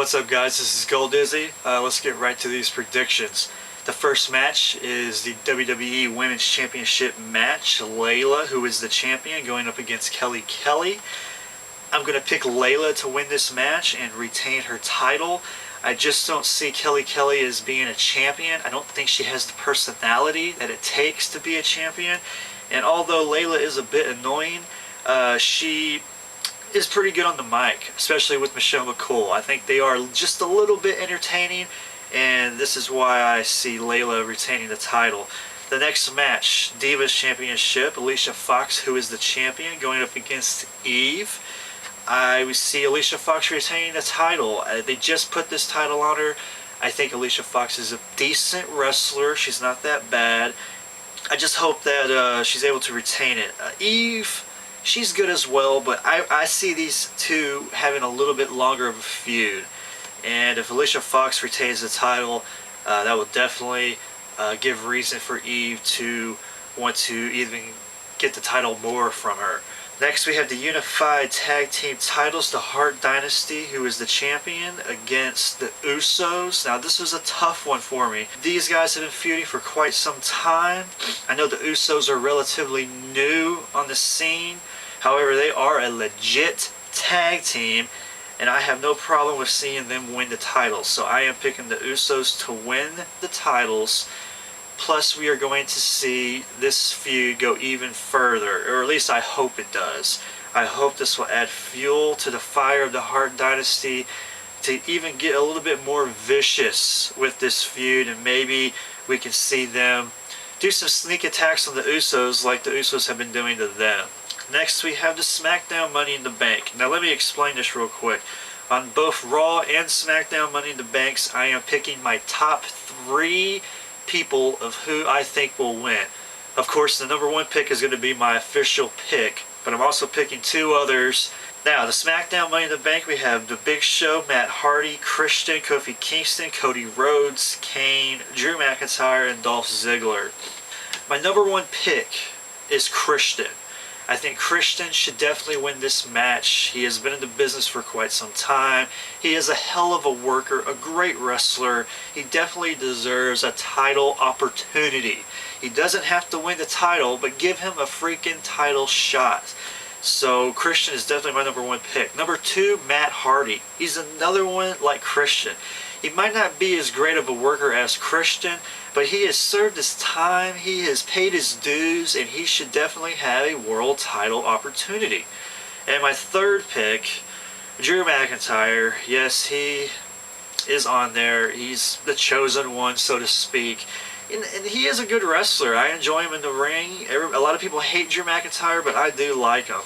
what's up guys, this is goldizzy. Let's get right to these predictions. The first match is the WWE Women's Championship match. LAYLA, who is the champion, going up against Kelly Kelly. I'm going to pick LAYLA to win this match and retain her title. I just don't see Kelly Kelly as being a champion. I don't think she has the personality that it takes to be a champion. And although LAYLA is a bit annoying, she is pretty good on the mic, especially with Michelle McCool. I think they are just a little bit entertaining, and this is why I see LAYLA retaining the title. The next match, DIVA'S Championship, ALICIA Fox, who is the champion, going up against Eve. I see ALICIA Fox retaining the title. They just put this title on her. I think ALICIA Fox is a decent wrestler. She's not that bad. I just hope that she's able to retain it. Eve, she's good as well, but I see these two having a little bit longer of a feud. And if ALICIA Fox retains the title, that will definitely give reason for Eve to want to even get the title more from her. Next we have the Unified Tag Team titles, the HART Dynasty, who is the champion, against the USO'S. Now this was a tough one for me. These guys have been feuding for quite some time. I know the USO'S are relatively new on the scene. However, they are a legit tag team, and I have no problem with seeing them win the titles. So I am picking the USO'S to win the titles. Plus, we are going to see this feud go even further, or at least I hope it does. I hope this will add fuel to the fire of the HART Dynasty to even get a little bit more vicious with this feud, and maybe we can see them do some sneak attacks on the USO'S like the USO'S have been doing to them. Next, we have the SmackDown Money in the Bank. Now, let me explain this real quick. On both Raw and SmackDown Money in the Banks, I am picking my top 3 people of who I think will win. Of course, the number 1 pick is going to be my official pick, but I'm also picking 2 others. Now, the SmackDown Money in the Bank, we have The Big Show, Matt Hardy, Christian, Kofi Kingston, Cody Rhodes, Kane, Drew McIntyre, and Dolph Ziggler. My number 1 pick is Christian. I think Christian should definitely win this match. He has been in the business for quite some time. He is a hell of a worker, a great wrestler. He definitely deserves a title opportunity. He doesn't have to win the title, but give him a freaking title shot. So Christian is definitely my number 1 pick. Number 2, Matt Hardy. He's another one like Christian. He might not be as great of a worker as Christian, but he has served his time, he has paid his dues, and he should definitely have a world title opportunity. And my 3rd pick, Drew McIntyre. Yes, he is on there. He's the chosen one, so to speak. And he is a good wrestler. I enjoy him in the ring. A lot of people hate Drew McIntyre, but I do like him.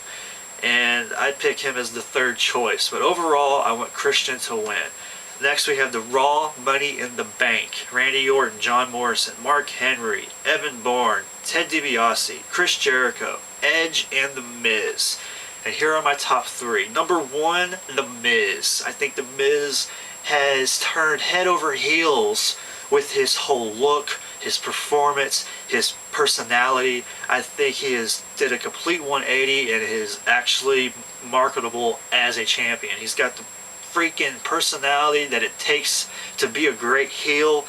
And I'd pick him as the 3rd choice. But overall, I want Christian to win. Next, we have the Raw Money in the Bank. Randy Orton, John Morrison, Mark Henry, Evan Bourne, Ted DiBiase, Chris Jericho, Edge, and The Miz. And here are my top 3. Number 1, The Miz. I think The Miz has turned head over heels with his whole look, his performance, his personality. I think he did a complete 180 and is actually marketable as a champion. He's got the freaking personality that it takes to be a great heel,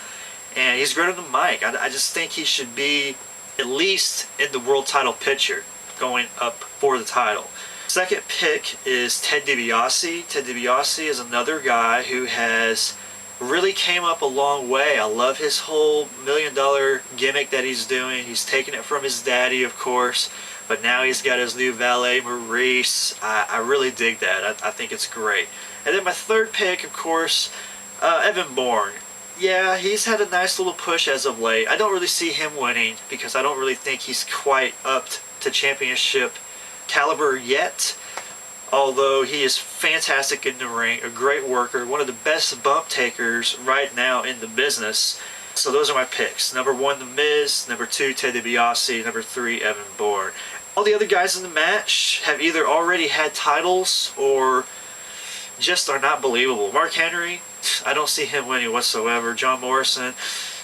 and he's great on the mic. I just think he should be at least in the world title picture going up for the title. Second pick is Ted DiBiase. Ted DiBiase is another guy who has really came up a long way. I love his whole $1 million gimmick that he's doing. He's taking it from his daddy, of course, but now he's got his new valet, Maurice. I really dig that. I think it's great. And then my 3rd pick, of course, Evan Bourne. Yeah, he's had a nice little push as of late. I don't really see him winning because I don't really think he's quite up to championship caliber yet. Although he is fantastic in the ring, a great worker, one of the best bump takers right now in the business. So those are my picks. Number 1, The Miz. Number 2, Ted DiBiase. Number 3, Evan Bourne. All the other guys in the match have either already had titles or just are not believable. Mark Henry, I don't see him winning whatsoever. John Morrison,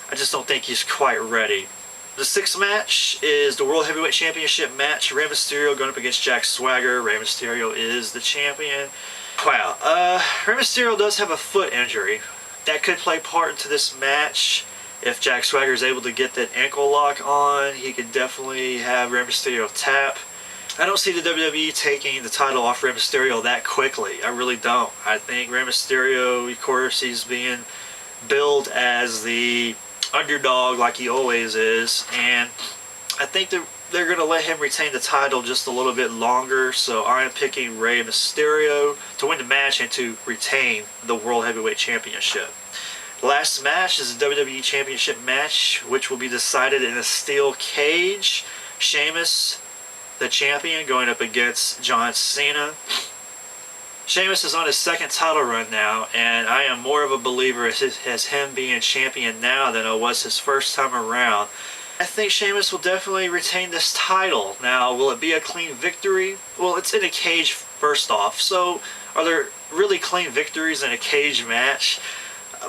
I just don't think he's quite ready. The 6th match is the World Heavyweight Championship match. Rey Mysterio going up against Jack Swagger. Rey Mysterio is the champion. Wow. Rey Mysterio does have a foot injury. That could play part into this match. If Jack Swagger is able to get that ankle lock on, he could definitely have Rey Mysterio tap. I don't see the WWE taking the title off Rey Mysterio that quickly. I really don't. I think Rey Mysterio, of course, he's being billed as the underdog like he always is, and I think they're going to let him retain the title just a little bit longer, so I'm picking Rey Mysterio to win the match and to retain the World Heavyweight Championship. The last match is the WWE Championship match, which will be decided in a steel cage. Sheamus, the champion, going up against John Cena. Sheamus is on his second title run now, and I am more of a believer as him being champion now than I was his first time around. I think Sheamus will definitely retain this title. Now, will it be a clean victory? Well, it's in a cage first off, so are there really clean victories in a cage match?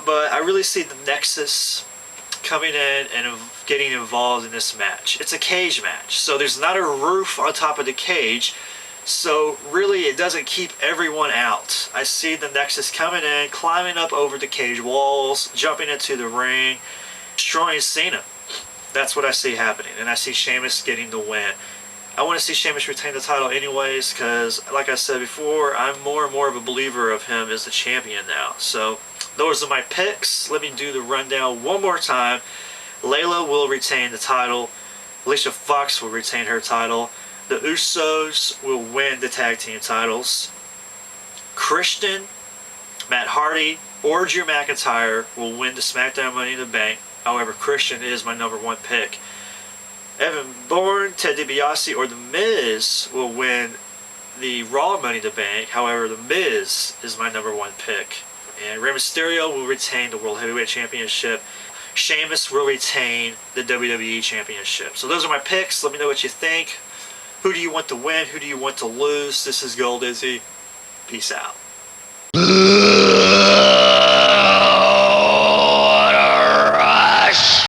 But I really see the Nexus coming in and getting involved in this match. It's a cage match, so there's not a roof on top of the cage, so really it doesn't keep everyone out. I see the Nexus coming in, climbing up over the cage walls, jumping into the ring, destroying Cena. That's what I see happening, and I see Sheamus getting the win. I want to see Sheamus retain the title anyways, because like I said before, I'm more and more of a believer of him as the champion now. So those are my picks. Let me do the rundown one more time. LAYLA will retain the title. Alicia Fox will retain her title. The USO'S will win the tag team titles. Christian, Matt Hardy, or Drew McIntyre will win the SmackDown Money in the Bank. However, Christian is my #1 pick. BOURNE, Ted DiBiase, or The Miz will win the Raw Money in the Bank. However, The Miz is my #1 pick. And Rey Mysterio will retain the World Heavyweight Championship. Sheamus will retain the WWE Championship. So those are my picks. Let me know what you think. Who do you want to win? Who do you want to lose? This is goldizzy. Peace out.